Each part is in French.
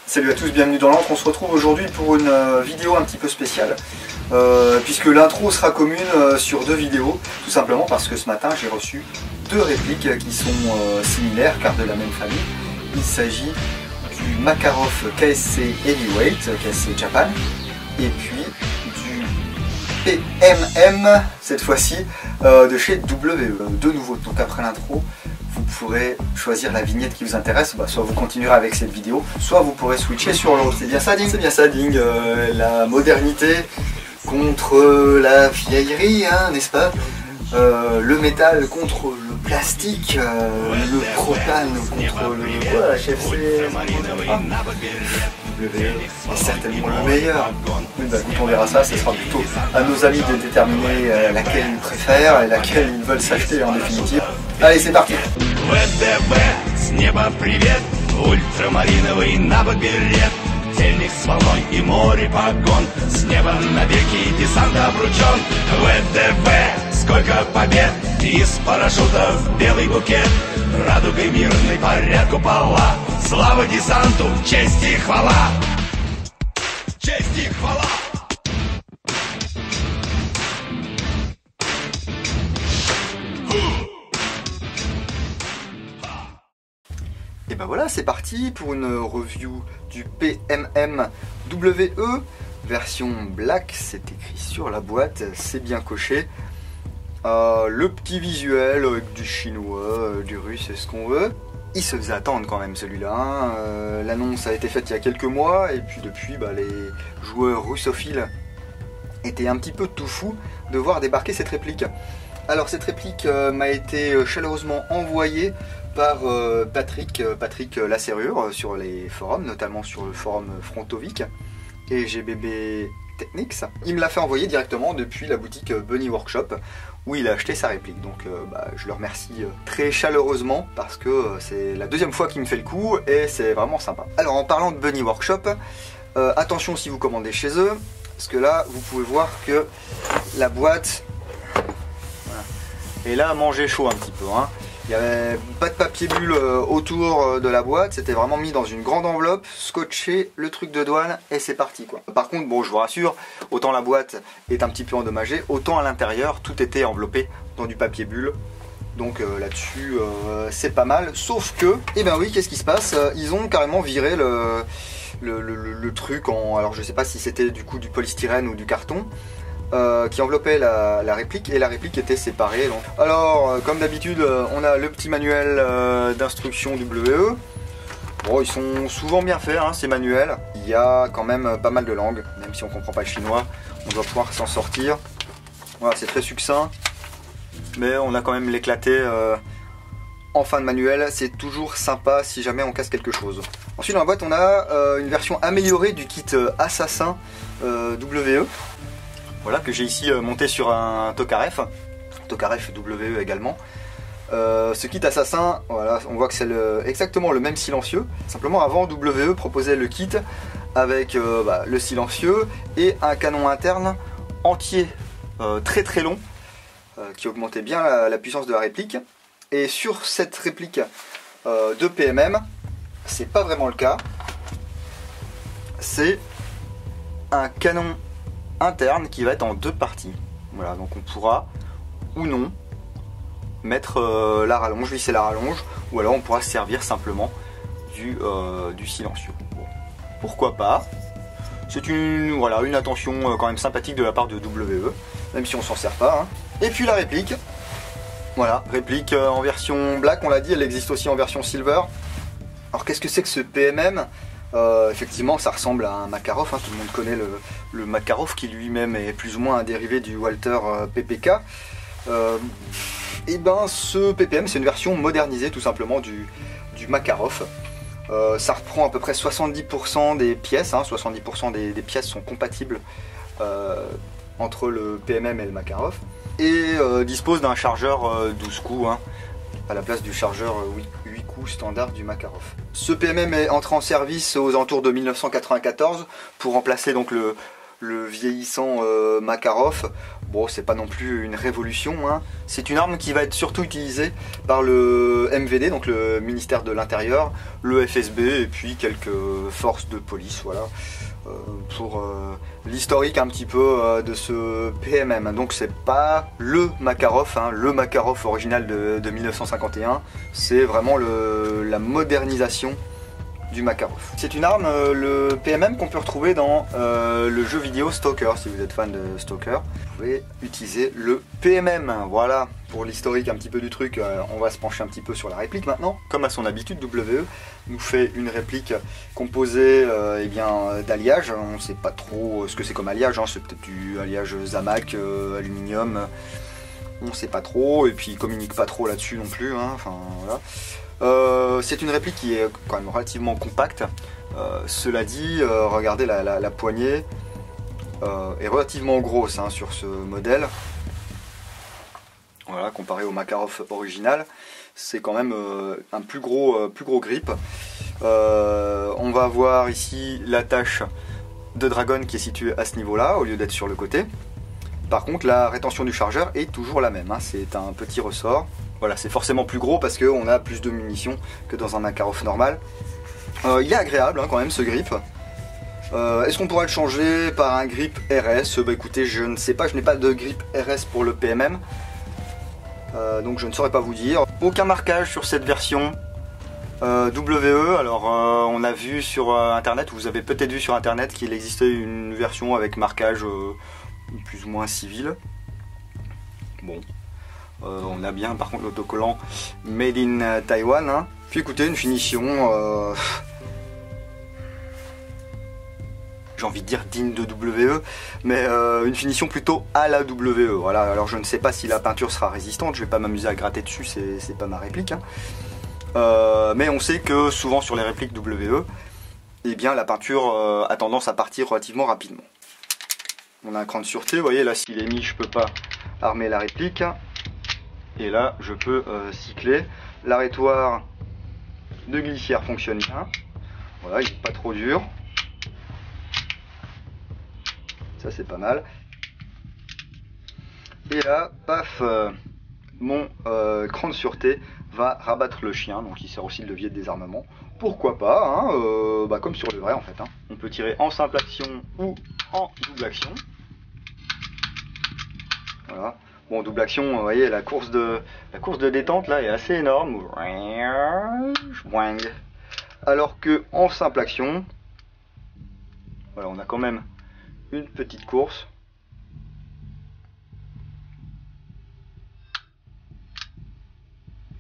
Salut à tous, bienvenue dans l'Antre. On se retrouve aujourd'hui pour une vidéo un petit peu spéciale puisque l'intro sera commune sur deux vidéos, tout simplement parce que ce matin j'ai reçu deux répliques qui sont similaires car de la même famille. Il s'agit du Makarov KSC Heavyweight, KSC Japan, et puis du PMM, cette fois-ci de chez WE. De nouveau, donc après l'intro, vous pourrez choisir la vignette qui vous intéresse, soit vous continuerez avec cette vidéo, soit vous pourrez switcher sur l'autre. C'est bien ça, Ding? C'est bien ça, Ding. La modernité contre la vieillerie, hein, n'est-ce pas? Le métal contre le plastique, le propane contre le HFC. Est certainement le meilleur. Écoute, on verra ça, ce sera plutôt à nos amis de déterminer laquelle ils préfèrent et laquelle ils veulent s'acheter en définitive. Allez, c'est parti. ВДВ, с неба привет, ультрамариновый набок-берет, тельник с волной и море погон, с неба навеки десант обручен. ВДВ, сколько побед, из парашютов белый букет, радугой мирной парят купола, слава десанту, честь и хвала, честь и хвала. Et ben voilà, c'est parti pour une review du PMM WE, version black, c'est écrit sur la boîte, c'est bien coché. Le petit visuel avec du chinois, du russe, c'est ce qu'on veut. Il se faisait attendre quand même celui-là, hein. L'annonce a été faite il y a quelques mois, et puis depuis, les joueurs russophiles étaient un petit peu tout fous de voir débarquer cette réplique. Alors cette réplique m'a été chaleureusement envoyée par Patrick Laserrure sur les forums, notamment sur le forum Frontovic et GBB Technics. Il me l'a fait envoyer directement depuis la boutique Bunny Workshop où il a acheté sa réplique. Donc je le remercie très chaleureusement parce que c'est la deuxième fois qu'il me fait le coup et c'est vraiment sympa. Alors en parlant de Bunny Workshop, attention si vous commandez chez eux, parce que là vous pouvez voir que la boîte est là à manger chaud un petit peu, hein. Il n'y avait pas de papier bulle autour de la boîte, c'était vraiment mis dans une grande enveloppe, scotché, le truc de douane et c'est parti quoi. Par contre, bon, je vous rassure, autant la boîte est un petit peu endommagée, autant à l'intérieur tout était enveloppé dans du papier bulle. Donc là-dessus c'est pas mal, sauf que, eh ben oui, qu'est-ce qui se passe? Ils ont carrément viré le truc en, alors je sais pas si c'était du coup du polystyrène ou du carton, qui enveloppait la réplique, et la réplique était séparée. Donc. Alors, comme d'habitude, on a le petit manuel d'instruction WE. Bon, ils sont souvent bien faits, hein, ces manuels. Il y a quand même pas mal de langues, même si on comprend pas le chinois, on doit pouvoir s'en sortir. Voilà, c'est très succinct, mais on a quand même l'éclaté en fin de manuel. C'est toujours sympa si jamais on casse quelque chose. Ensuite, dans la boîte, on a une version améliorée du kit Assassin WE. Voilà, que j'ai ici monté sur un Tokarev WE également. Ce kit assassin, voilà, on voit que c'est exactement le même silencieux. Simplement avant, WE proposait le kit avec le silencieux et un canon interne entier très très long qui augmentait bien la puissance de la réplique. Et sur cette réplique de PMM, c'est pas vraiment le cas. C'est un canon interne qui va être en deux parties. Voilà, donc on pourra ou non mettre la rallonge, visser la rallonge, ou alors on pourra se servir simplement du silencieux. Bon, pourquoi pas? C'est une attention quand même sympathique de la part de WE, même si on s'en sert pas, hein. Et puis la réplique, voilà, réplique en version black, on l'a dit, elle existe aussi en version silver. Alors qu'est-ce que c'est que ce PMM? Effectivement, ça ressemble à un Makarov, hein. Tout le monde connaît le Makarov qui lui-même est plus ou moins un dérivé du Walter PPK. Et ben ce PPM, c'est une version modernisée tout simplement du Makarov. Ça reprend à peu près 70% des pièces, hein. 70% des pièces sont compatibles entre le PMM et le Makarov. Et dispose d'un chargeur 12 coups, hein, à la place du chargeur 8 coups standard du Makarov. Ce PMM est entré en service aux alentours de 1994 pour remplacer donc le vieillissant Makarov. Bon, c'est pas non plus une révolution, hein. C'est une arme qui va être surtout utilisée par le MVD, donc le ministère de l'Intérieur, le FSB et puis quelques forces de police, voilà. Pour l'historique un petit peu de ce PMM. Donc c'est pas le Makarov, hein, le Makarov original de 1951, c'est vraiment la modernisation du Makarov. C'est une arme, le PMM, qu'on peut retrouver dans le jeu vidéo Stalker. Si vous êtes fan de Stalker, vous pouvez utiliser le PMM. Voilà, pour l'historique un petit peu du truc, on va se pencher un petit peu sur la réplique maintenant. Comme à son habitude, WE nous fait une réplique composée eh bien, d'alliage. On ne sait pas trop ce que c'est comme alliage, hein. C'est peut-être du alliage Zamac, aluminium, on ne sait pas trop, et puis il communique pas trop là-dessus non plus, hein. Enfin, voilà. C'est une réplique qui est quand même relativement compacte. Cela dit, regardez la poignée est relativement grosse, hein, sur ce modèle. Voilà, comparé au Makarov original, c'est quand même un plus gros grip. On va avoir ici l'attache de Dragon qui est située à ce niveau-là au lieu d'être sur le côté. Par contre, la rétention du chargeur est toujours la même, hein. C'est un petit ressort. Voilà, c'est forcément plus gros parce qu'on a plus de munitions que dans un Makarov normal. Il est agréable, hein, quand même, ce grip. Est-ce qu'on pourrait le changer par un grip RS? Bah écoutez, je ne sais pas, je n'ai pas de grip RS pour le PMM. Donc je ne saurais pas vous dire. Aucun marquage sur cette version WE. Alors on a vu sur internet, vous avez peut-être vu sur internet qu'il existait une version avec marquage plus ou moins civil. Bon. On a bien par contre l'autocollant Made in Taiwan, hein. Puis écoutez, une finition j'ai envie de dire digne de WE, mais une finition plutôt à la WE. Voilà, alors je ne sais pas si la peinture sera résistante, je vais pas m'amuser à gratter dessus, c'est pas ma réplique, hein. Mais on sait que souvent sur les répliques WE, eh bien la peinture a tendance à partir relativement rapidement. On a un cran de sûreté, vous voyez là, s'il est mis, je peux pas armer la réplique. Et là, je peux cycler. L'arrêtoir de glissière fonctionne bien. Voilà, il n'est pas trop dur. Ça, c'est pas mal. Et là, paf, mon cran de sûreté va rabattre le chien. Donc, il sert aussi de levier de désarmement. Pourquoi pas, hein, bah, comme sur le vrai, en fait, hein. On peut tirer en simple action ou en double action. Voilà. Bon, double action, vous voyez, la course de détente là est assez énorme. Alors que en simple action, voilà, on a quand même une petite course.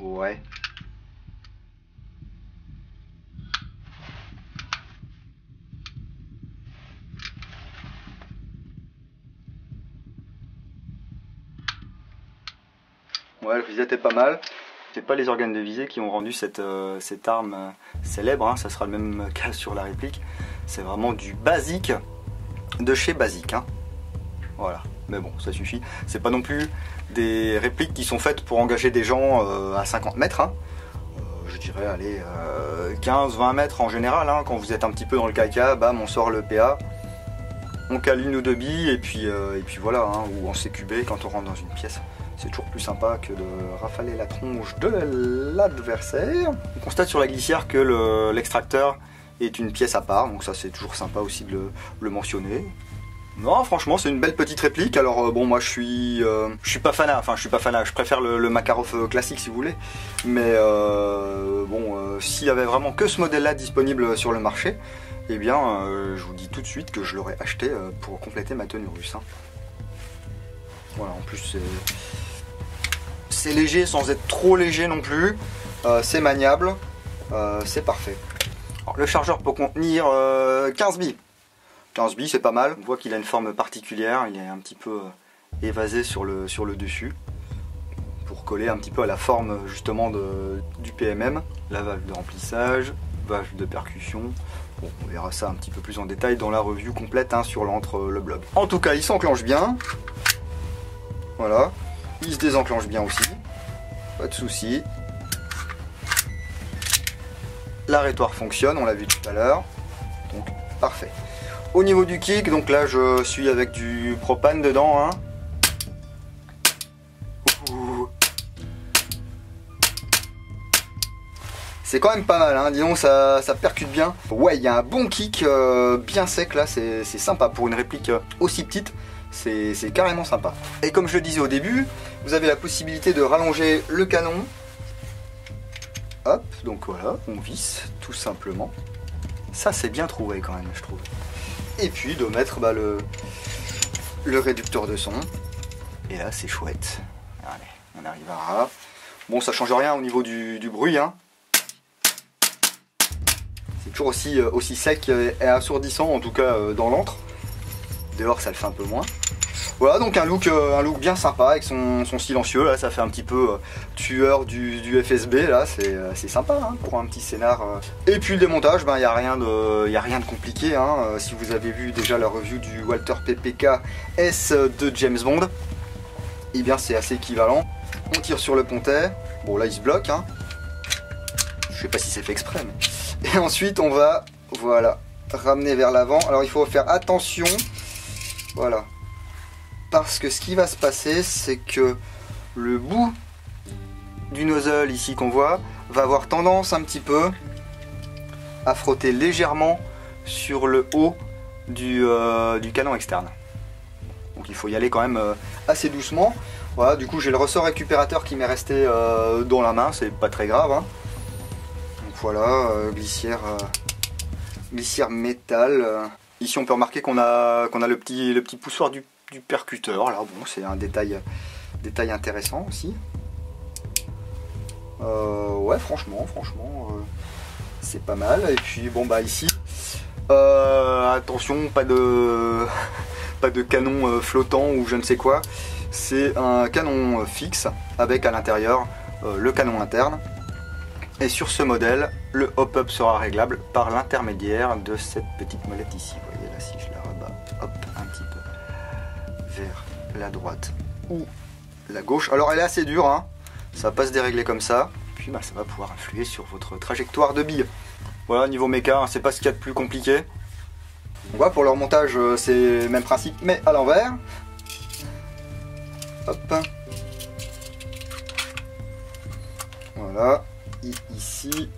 Ouais. Ouais, le visée était pas mal. C'est pas les organes de visée qui ont rendu cette arme célèbre, hein. Ça sera le même cas sur la réplique. C'est vraiment du basique de chez basique, hein. Voilà, mais bon, ça suffit. C'est pas non plus des répliques qui sont faites pour engager des gens à 50 mètres, hein. Je dirais, allez, 15-20 mètres en général, hein. Quand vous êtes un petit peu dans le caca, bam, on sort le PA, on cale une ou deux billes et puis voilà, hein. Ou en CQB quand on rentre dans une pièce. C'est toujours plus sympa que de rafaler la tronche de l'adversaire. On constate sur la glissière que l'extracteur est une pièce à part, donc ça c'est toujours sympa aussi de le mentionner. Non, franchement c'est une belle petite réplique. Alors bon, moi je suis pas fanat, enfin je suis pas fanat, je préfère le Makarov classique si vous voulez. Mais bon, s'il y avait vraiment que ce modèle là disponible sur le marché, eh bien je vous dis tout de suite que je l'aurais acheté pour compléter ma tenue russe, hein. Voilà, en plus c'est léger sans être trop léger non plus, c'est maniable, c'est parfait. Alors, le chargeur peut contenir 15 billes. 15 billes, c'est pas mal. On voit qu'il a une forme particulière, il est un petit peu évasé sur le dessus pour coller un petit peu à la forme justement du PMM. La valve de remplissage, valve de percussion. Bon, on verra ça un petit peu plus en détail dans la review complète, hein, sur le blog. En tout cas, il s'enclenche bien. Voilà, il se désenclenche bien aussi, pas de souci. L'arrêtoir fonctionne, on l'a vu tout à l'heure, donc parfait. Au niveau du kick, donc là je suis avec du propane dedans, hein. C'est quand même pas mal, hein. Disons ça percute bien. Ouais, il y a un bon kick bien sec là, c'est sympa pour une réplique aussi petite. C'est carrément sympa. Et comme je le disais au début, vous avez la possibilité de rallonger le canon. Hop, donc voilà, on visse tout simplement. Ça c'est bien trouvé quand même, je trouve. Et puis de mettre le réducteur de son. Et là c'est chouette. Allez, on arrive à... Bon, ça change rien au niveau du bruit, hein. C'est toujours aussi sec et assourdissant, en tout cas dans l'antre. Dehors ça le fait un peu moins. Voilà, donc un look bien sympa avec son silencieux, là ça fait un petit peu tueur du FSB, là c'est sympa, hein, pour un petit scénar. Et puis le démontage, il n'y a rien de compliqué, hein. Si vous avez vu déjà la review du Walther PPK S de James Bond, et bien c'est assez équivalent. On tire sur le pontet, bon là il se bloque, hein. Je sais pas si c'est fait exprès, mais... Et ensuite on va, voilà, ramener vers l'avant. Alors il faut faire attention, voilà. Parce que ce qui va se passer, c'est que le bout du nozzle ici qu'on voit va avoir tendance un petit peu à frotter légèrement sur le haut du canon externe. Donc il faut y aller quand même assez doucement. Voilà, du coup j'ai le ressort récupérateur qui m'est resté dans la main, c'est pas très grave, hein. Donc voilà, glissière métal. Ici on peut remarquer qu'on a le petit poussoir du percuteur, là bon c'est un détail intéressant aussi. Ouais, franchement c'est pas mal. Et puis bon ici attention, pas de canon flottant ou je ne sais quoi, c'est un canon fixe avec à l'intérieur le canon interne. Et sur ce modèle, le hop-up sera réglable par l'intermédiaire de cette petite molette ici. Vous voyez là, si je la rebats, hop, un petit peu vers la droite ou la gauche. Alors elle est assez dure, hein. Ça va pas se dérégler comme ça. Puis ça va pouvoir influer sur votre trajectoire de bille. Voilà, niveau méca, hein, c'est pas ce qu'il y a de plus compliqué. Donc voilà, pour leur montage, c'est le même principe, mais à l'envers. Hop. Voilà. Ici,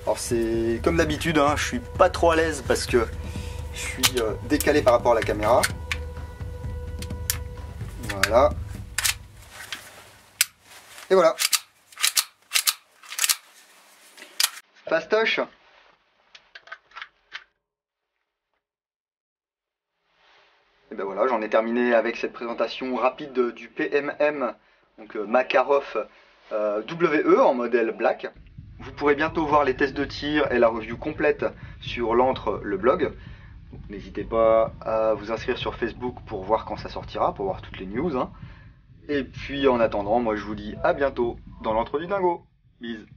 alors c'est comme d'habitude, hein, je suis pas trop à l'aise parce que je suis décalé par rapport à la caméra. Voilà. Et voilà. Fastoche. Et ben voilà, j'en ai terminé avec cette présentation rapide du PMM, donc Makarov WE en modèle black. Vous pourrez bientôt voir les tests de tir et la review complète sur l'antre, le blog. N'hésitez pas à vous inscrire sur Facebook pour voir quand ça sortira, pour voir toutes les news, hein. Et puis en attendant, moi je vous dis à bientôt dans l'antre du dingo. Bise.